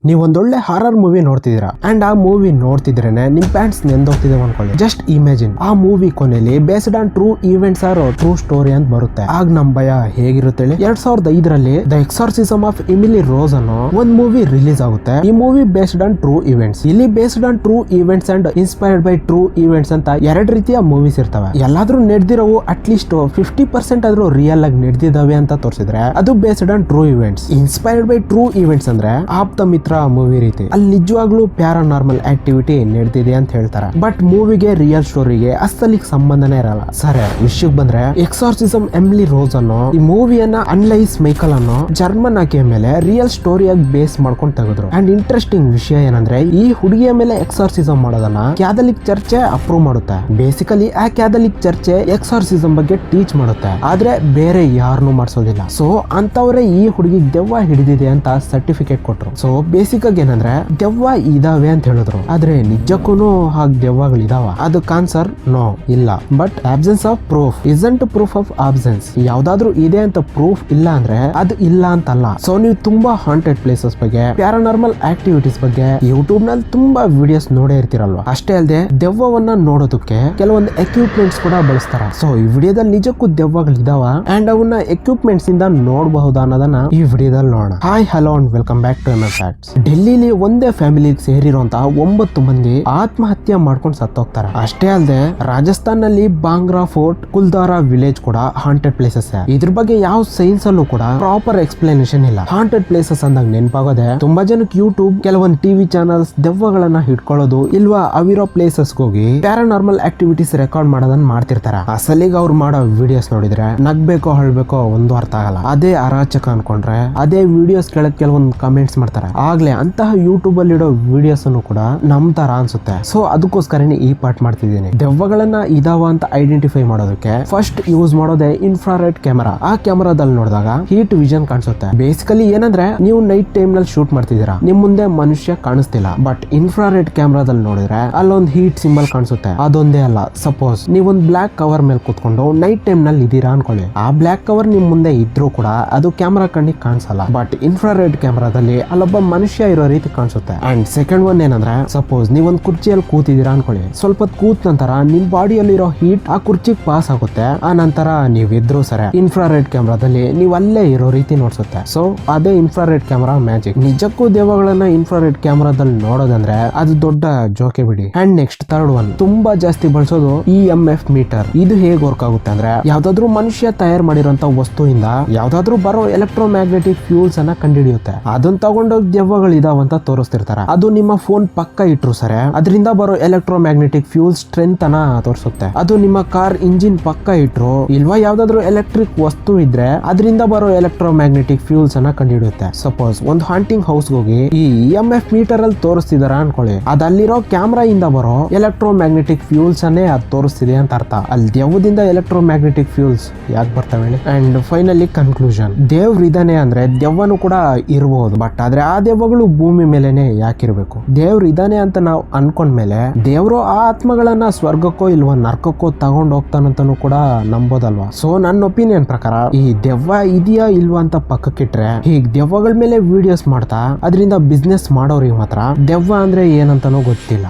ನೀವು ಒಂದೊಳ್ಳೆ horror movie ನೋಡ್ತಿದ್ದೀರಾ ಅಂಡ್ ಆ ಮೂವಿ ನೋಡ್ತಿದ್ರೇನೆ ನಿಮ್ ಪ್ಯಾಂಟ್ಸ್ ನೆಂದೋಗ್ತಿದೆ ಅನ್ಕೊಳ್ಳಿ. ಜಸ್ಟ್ ಇಮ್ಯಾಜಿನ್ ಆ ಮೂವಿ ಕೊನೆಯಲ್ಲಿ based on true events or true story ಅಂತ ಬರುತ್ತೆ. ಆಗ ನಮ್ ಭಯ ಹೇಗಿರುತ್ತೆ ಹೇಳಿ. 2005ರಲ್ಲಿ the exorcism of Emily Rose ಅನ್ನೋ ಒಂದ್ ಮೂವಿ ರಿಲೀಸ್ ಆಗುತ್ತೆ. ಈ movie based on true events. ಇಲ್ಲಿ based on true events and inspired by true events ಅಂತ ಎರಡು ರೀತಿಯ ಮೂವೀಸ್ ಇರ್ತವೆ. ಎಲ್ಲಾದ್ರೂ ನಡೆದಿರೋವು ಅಟ್ಲೀಸ್ಟ್ 50% ಆದ್ರೂ ರಿಯಲ್ ಆಗಿ ನಡೆದಿದ್ದಾವೆ ಅಂತ ತೋರಿಸಿದ್ರೆ ಅದು based on true events. Inspired by true events ಅಂದ್ರೆ ಆಪ್ತ ಮಿತ್ರ ಮೂವಿ ರೀತಿ. ಅಲ್ಲಿ ನಿಜವಾಗ್ಲೂ ಪ್ಯಾರಾನಾರ್ಮಲ್ ಆಕ್ಟಿವಿಟಿ ನಡೆದಿದೆ ಅಂತ ಹೇಳ್ತಾರೆ. ಬಟ್ ಮೂವಿಗೆ ರಿಯಲ್ ಸ್ಟೋರಿಗೆ ಅಸಲಿಗೆ ಸಂಬಂಧನೇ ಇರಲ್ಲ. ಸರಿ, ವಿಷಯಕ್ಕೆ ಬಂದ್ರೆ ಎಕ್ಸಾರ್ಸಿಸಮ್ ಎಮಿಲಿ ರೋಸ್ ಅನ್ನೋ ಈ ಮೂವಿಯನ್ನ ಅನ್ಲೈಸ್ ಮೈಕಲ್ ಅನ್ನೋ ಜರ್ಮನ್ ಆಕೆಯ ಮೇಲೆ ರಿಯಲ್ ಸ್ಟೋರಿಯಾಗಿ ಬೇಸ್ ಮಾಡ್ಕೊಂಡು ತೆಗೆದ್ರು. ಅಂಡ್ ಇಂಟ್ರೆಸ್ಟಿಂಗ್ ವಿಷಯ ಏನಂದ್ರೆ ಈ ಹುಡುಗಿಯ ಮೇಲೆ ಎಕ್ಸಾರ್ಸಿಸಮ್ ಮಾಡೋದನ್ನ ಕ್ಯಾಥಲಿಕ್ ಚರ್ಚೆ ಅಪ್ರೂವ್ ಮಾಡುತ್ತೆ. ಬೇಸಿಕಲಿ ಆ ಕ್ಯಾಥಲಿಕ್ ಚರ್ಚೆ ಎಕ್ಸಾರ್ಸಿಸಮ್ ಬಗ್ಗೆ ಟೀಚ್ ಮಾಡುತ್ತೆ, ಆದ್ರೆ ಬೇರೆ ಯಾರನ್ನೂ ಮಾಡಿಸೋದಿಲ್ಲ. ಸೊ ಅಂತವ್ರೆ ಈ ಹುಡುಗಿ ದೆವ್ವ ಹಿಡಿದಿದೆ ಅಂತ ಸರ್ಟಿಫಿಕೇಟ್ ಕೊಟ್ರು. ಸೊ ಬೇಸಿಕ್ ಆಗಿ ಏನಂದ್ರೆ ದೆವ್ವ ಇದಾವೆ ಅಂತ ಹೇಳಿದ್ರು, ಆದ್ರೆ ನಿಜಕ್ಕೂ ಹಾಗೆ ದೆವ್ವಗಳು ಇದಾವ? ಅದಕ್ಕೆ ಆನ್ಸರ್ ನೋ, ಇಲ್ಲ. But absence of proof isn't proof of absence. ಯಾವ್ದಾದ್ರು ಇದೆ ಅಂತ ಪ್ರೂಫ್ ಇಲ್ಲ ಅಂದ್ರೆ ಅದು ಇಲ್ಲ ಅಂತಲ್ಲ. ಸೊ ನೀವು ತುಂಬಾ ಹಾಂಟೆಡ್ ಪ್ಲೇಸಸ್ ಬಗ್ಗೆ, ಪ್ಯಾರಾನಾರ್ಮಲ್ ಆಕ್ಟಿವಿಟೀಸ್ ಬಗ್ಗೆ ಯೂಟ್ಯೂಬ್ ನಲ್ಲಿ ತುಂಬಾ ವಿಡಿಯೋಸ್ ನೋಡೇ ಇರ್ತಿರಲ್ವಾ. ಅಷ್ಟೇ ಅಲ್ಲದೆ ದೆವ್ವವನ್ನ ನೋಡೋದಕ್ಕೆ ಕೆಲವೊಂದು ಎಕ್ವಿಪ್ಮೆಂಟ್ಸ್ ಕೂಡ ಬಳಸ್ತಾರ. ಸೊ ಈ ವಿಡಿಯೋದಲ್ಲಿ ನಿಜಕ್ಕೂ ದೆವ್ವಗಳು ಇದಾವ ಅಂಡ್ ಅವನ್ನ ಎಕ್ವಿಪ್ಮೆಂಟ್ಸ್ ಇಂದ ನೋಡಬಹುದಾ ಅನ್ನೋದನ್ನ ಈ ವಿಡಿಯೋದಲ್ಲಿ ನೋಡೋಣ. Hi, hello and welcome back to MF facts. ಡೆಲ್ಲಿಲಿ ಒಂದೇ ಫ್ಯಾಮಿಲಿಗೆ ಸೇರಿರುವಂತಹ 9 ಮಂದಿ ಆತ್ಮಹತ್ಯೆ ಮಾಡ್ಕೊಂಡು ಸತ್ತೋಗ್ತಾರೆ. ಅಷ್ಟೇ ಅಲ್ಲದೆ ರಾಜಸ್ಥಾನ್ ನಲ್ಲಿ ಬಾಂಗ್ರಾ ಫೋರ್ಟ್, ಕುಲ್ದಾರಾ ವಿಲೇಜ್ ಕೂಡ ಹಾಂಟೆಡ್ ಪ್ಲೇಸಸ್. ಇದ್ರ ಬಗ್ಗೆ ಯಾವ ಸೈನ್ಸ್ ಅಲ್ಲೂ ಕೂಡ ಪ್ರಾಪರ್ ಎಕ್ಸ್ಪ್ಲನೇಷನ್ ಇಲ್ಲ. ಹಾಂಟೆಡ್ ಪ್ಲೇಸಸ್ ಅಂದಾಗ ನೆನಪಾಗೋದೆ ತುಂಬಾ ಜನಕ್ಕೆ ಯೂಟ್ಯೂಬ್, ಕೆಲವೊಂದು ಟಿವಿ ಚಾನಲ್ಸ್ ದೆವ್ವಗಳನ್ನ ಹಿಡ್ಕೊಳ್ಳೋದು ಇಲ್ವಾ ಅವಿರೋ ಪ್ಲೇಸಸ್ ಹೋಗಿ ಪ್ಯಾರಾನಾರ್ಮಲ್ ಆಕ್ಟಿವಿಟೀಸ್ ರೆಕಾರ್ಡ್ ಮಾಡೋದನ್ನ ಮಾಡ್ತಿರ್ತಾರೆ. ಅಸಲಿಗೆ ಅವ್ರು ಮಾಡೋ ವಿಡಿಯೋಸ್ ನೋಡಿದ್ರೆ ನಗ್ಬೇಕೋ ಹಳ್ಬೇಕೋ ಒಂದು ಅರ್ಥ ಆಗಲ್ಲ. ಅದೇ ಅರಾಚಕ ಅನ್ಕೊಂಡ್ರೆ ಅದೇ ವಿಡಿಯೋಸ್ ಕೆಳಗೆ ಕೆಲವೊಂದು ಕಮೆಂಟ್ಸ್ ಮಾಡ್ತಾರೆ. ಆಗ್ಲೇ ಅಂತಹ ಯೂಟ್ಯೂಬ್ ಅಲ್ಲಿ ಇಡೋ ವಿಡಿಯೋಸ್ ಅನ್ನು ಕೂಡ ನಮ್ ತರ ಅನ್ಸುತ್ತೆ. ಸೊ ಅದಕ್ಕೋಸ್ಕರನೇ ಈ ಪಾರ್ಟ್ ಮಾಡ್ತಿದ್ದೀನಿ. ದೆವ್ವಗಳನ್ನ ಇದಾವ ಅಂತ ಐಡೆಂಟಿಫೈ ಮಾಡೋದಕ್ಕೆ ಫಸ್ಟ್ ಯೂಸ್ ಮಾಡೋದೇ ಇನ್ಫ್ರಾರೆಡ್ ಕ್ಯಾಮೆರಾ. ಆ ಕ್ಯಾಮೆರಾದಲ್ಲಿ ನೋಡಿದಾಗ ಹೀಟ್ ವಿಷನ್ ಕಾಣಿಸುತ್ತೆ. ಬೇಸಿಕಲಿ ಏನಂದ್ರೆ ನೀವು ನೈಟ್ ಟೈಮ್ ನಲ್ಲಿ ಶೂಟ್ ಮಾಡ್ತಿದ್ದೀರಾ, ನಿಮ್ ಮುಂದೆ ಮನುಷ್ಯ ಕಾಣಿಸ್ತಿಲ್ಲ. ಬಟ್ ಇನ್ಫ್ರಾರೆಡ್ ಕ್ಯಾಮೆರಾದಲ್ಲಿ ನೋಡಿದ್ರೆ ಅಲ್ಲೊಂದು ಹೀಟ್ ಸಿಂಬಲ್ ಕಾಣಿಸುತ್ತೆ. ಅದೊಂದೇ ಅಲ್ಲ, ಸಪೋಸ್ ನೀವೊಂದು ಬ್ಲಾಕ್ ಕವರ್ ಮೇಲೆ ಕೂತ್ಕೊಂಡು ನೈಟ್ ಟೈಮ್ ನಲ್ಲಿ ಇದೀರಾ ಅನ್ಕೊಳ್ಳಿ. ಆ ಬ್ಲಾಕ್ ಕವರ್ ನಿಮ್ ಮುಂದೆ ಇದ್ರೂ ಕೂಡ ಅದು ಕ್ಯಾಮೆರಾ ಕಣ್ಣಿಗೆ ಕಾಣಿಸಲ್ಲ. ಬಟ್ ಇನ್ಫ್ರಾರೆಡ್ ಕ್ಯಾಮೆರಾದಲ್ಲಿ ಅಲ್ಲೊಬ್ಬ ಮನುಷ್ಯ ಇರೋ ರೀತಿ ಕಾಣಿಸುತ್ತೆ. ಅಂಡ್ ಸೆಕೆಂಡ್ ಒನ್ ಏನಂದ್ರೆ ಸಪೋಸ್ ನೀವೊಂದು ಕುರ್ಚಿಯಲ್ಲಿ ಕೂತಿದ್ದೀರಾ ಅನ್ಕೊಳ್ಳಿ. ಸ್ವಲ್ಪ ಕೂತ್ ನಂತರ ನಿಮ್ ಬಾಡಿಯಲ್ಲಿ ಇರೋ ಹೀಟ್ ಆ ಕುರ್ಚಿಗೆ ಪಾಸ್ ಆಗುತ್ತೆ. ಆ ನಂತರ ನೀವಿದ್ರು ಸರಿ ಇನ್ಫ್ರಾರೆಡ್ ಕ್ಯಾಮೆರಾದಲ್ಲಿ ನೀವು ಅಲ್ಲೇ ಇರೋ ರೀತಿ ನೋಡ್ಸುತ್ತೆ. ಸೊ ಅದೇ ಇನ್ಫ್ರಾರೆಡ್ ಕ್ಯಾಮೆರಾ ಮ್ಯಾಜಿಕ್. ನಿಜಕ್ಕೂ ದೆವ್ವಗಳನ್ನ ಇನ್ಫ್ರಾರೆಡ್ ಕ್ಯಾಮೆರಾದಲ್ಲಿ ನೋಡೋದಂದ್ರೆ ಅದು ದೊಡ್ಡ ಜೋಕೆ ಬಿಡಿ. ಅಂಡ್ ನೆಕ್ಸ್ಟ್ ಥರ್ಡ್ ಒನ್ ತುಂಬಾ ಜಾಸ್ತಿ ಬಳಸೋದು EMF ಮೀಟರ್. ಇದು ಹೇಗೆ ವರ್ಕ್ ಆಗುತ್ತೆ ಅಂದ್ರೆ ಯಾವ್ದಾದ್ರು ಮನುಷ್ಯ ತಯಾರು ಮಾಡಿರೋಂತ ವಸ್ತುವಿಂದ ಯಾವ್ದಾದ್ರು ಬರೋ ಎಲೆಕ್ಟ್ರೋಮ್ಯಾಗ್ನೆಟಿಕ್ ಫ್ಯೂಲ್ಸ್ ಅನ್ನ ಕಂಡುಹಿಡಿಯುತ್ತೆ. ಅದನ್ನ ತಗೊಂಡೋಗಿ ದೆವ್ವಗಳು ಇದಾವಂತ ತೋರಿಸ್ತಿರ್ತಾರೆ. ಅದು ನಿಮ್ಮ ಫೋನ್ ಪಕ್ಕ ಇಟ್ರು ಸರಿ ಅದರಿಂದ ಬರೋ ಎಲೆಕ್ಟ್ರೋಮ್ಯಾಗ್ನೆಟಿಕ್ ಫ್ಯೂಲ್ ಸ್ಟ್ರೆಂತ್ ಅನ್ನ ತೋರಿಸುತ್ತೆ. ಅದು ನಿಮ್ಮ ಕಾರ್ ಇಂಜಿನ್ ಪಕ್ಕ ಇಟ್ರು ಇಲ್ವಾ ಯಾವ್ದಾದ್ರು ಎಲೆಕ್ಟ್ರಿಕ್ ವಸ್ತು ಇದ್ರೆ ಅದರಿಂದ ಬರೋ ಎಲೆಕ್ಟ್ರೋಮ್ಯಾಗ್ನೆಟಿಕ್ ಫ್ಯೂಲ್ಸ್ ಅನ್ನ ಕಂಡುಹಿಡಿಯುತ್ತೆ. ಸಪೋಸ್ ಒಂದು ಹಾಂಟಿಂಗ್ ಹೌಸ್ ಹೋಗಿ ಈ EMF ಮೀಟರ್ ಅಲ್ಲಿ ತೋರಿಸ್ತಿದಾರ ಅನ್ಕೊಳ್ಳಿ, ಅದಲ್ಲಿರೋ ಕ್ಯಾಮ್ರಾ ಇಂದ ಬರೋ ಎಲೆಕ್ಟ್ರೋಮ್ಯಾಗ್ನೆಟಿಕ್ ಫ್ಯೂಲ್ಸ್ ಅನ್ನೇ ಅದು ತೋರಿಸ್ತಿದೆ ಅಂತ ಅರ್ಥ. ಅಲ್ಲಿ ದೆವ್ವದಿಂದ ಎಲೆಕ್ಟ್ರೋಮ್ಯಾಗ್ನೆಟಿಕ್ ಫ್ಯೂಲ್ಸ್ ಯಾಕೆ ಬರ್ತವೆ ಹೇಳಿ. ಅಂಡ್ ಫೈನಲಿ ಕನ್ಕ್ಲೂಷನ್, ದೇವ್ರ ಇದಾನೆ ಅಂದ್ರೆ ದೆವ್ವನು ಕೂಡ ಇರಬಹುದು. ಬಟ್ ಆದ್ರೆ ಆ ದೆವ್ವಗಳು ಭೂಮಿ ಮೇಲೆನೆ ಯಾಕಿರ್ಬೇಕು? ದೇವ್ರ ಇದಾನೆ ಅಂತ ನಾವು ಅನ್ಕೊಂಡ್ಮೇಲೆ ದೇವ್ರು ಆ ಆತ್ಮಗಳನ್ನ ಸ್ವರ್ಗಕ್ಕೋ ಇಲ್ವಾ ನರ್ಕಕ್ಕೋ ತಗೊಂಡ್ ಹೋಗ್ತಾನಂತನೂ ಕೂಡ ನಂಬೋದಲ್ವಾ. ಸೊ ನನ್ನ ಒಪಿನಿಯನ್ ಪ್ರಕಾರ ಈ ದೆವ್ವ ಇದೆಯಾ ಇಲ್ವಾ ಅಂತ ಪಕ್ಕಕ್ಕಿಟ್ರೆ ಹೀಗ್ ದೆವ್ವಗಳ ಮೇಲೆ ವಿಡಿಯೋಸ್ ಮಾಡ್ತಾ ಅದರಿಂದ ಬಿಸ್ನೆಸ್ ಮಾಡೋರಿಗೆ ಮಾತ್ರ ದೆವ್ವ ಅಂದ್ರೆ ಏನಂತನೂ ಗೊತ್ತಿಲ್ಲ.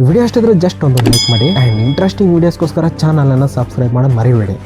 ವಿಡಿಯೋ ಅಷ್ಟಿದ್ರೆ ಜಸ್ಟ್ ಒಂದು ಲೈಕ್ ಮಾಡಿ ಅಂಡ್ ಇಂಟ್ರೆಸ್ಟಿಂಗ್ ವಿಡಿಯೋಸ್ಗೋಸ್ಕರ ಚಾನಲ್ ಅನ್ನ ಸಬ್ಸ್ಕ್ರೈಬ್ ಮಾಡೋದು ಮರಿಬೇಡಿ.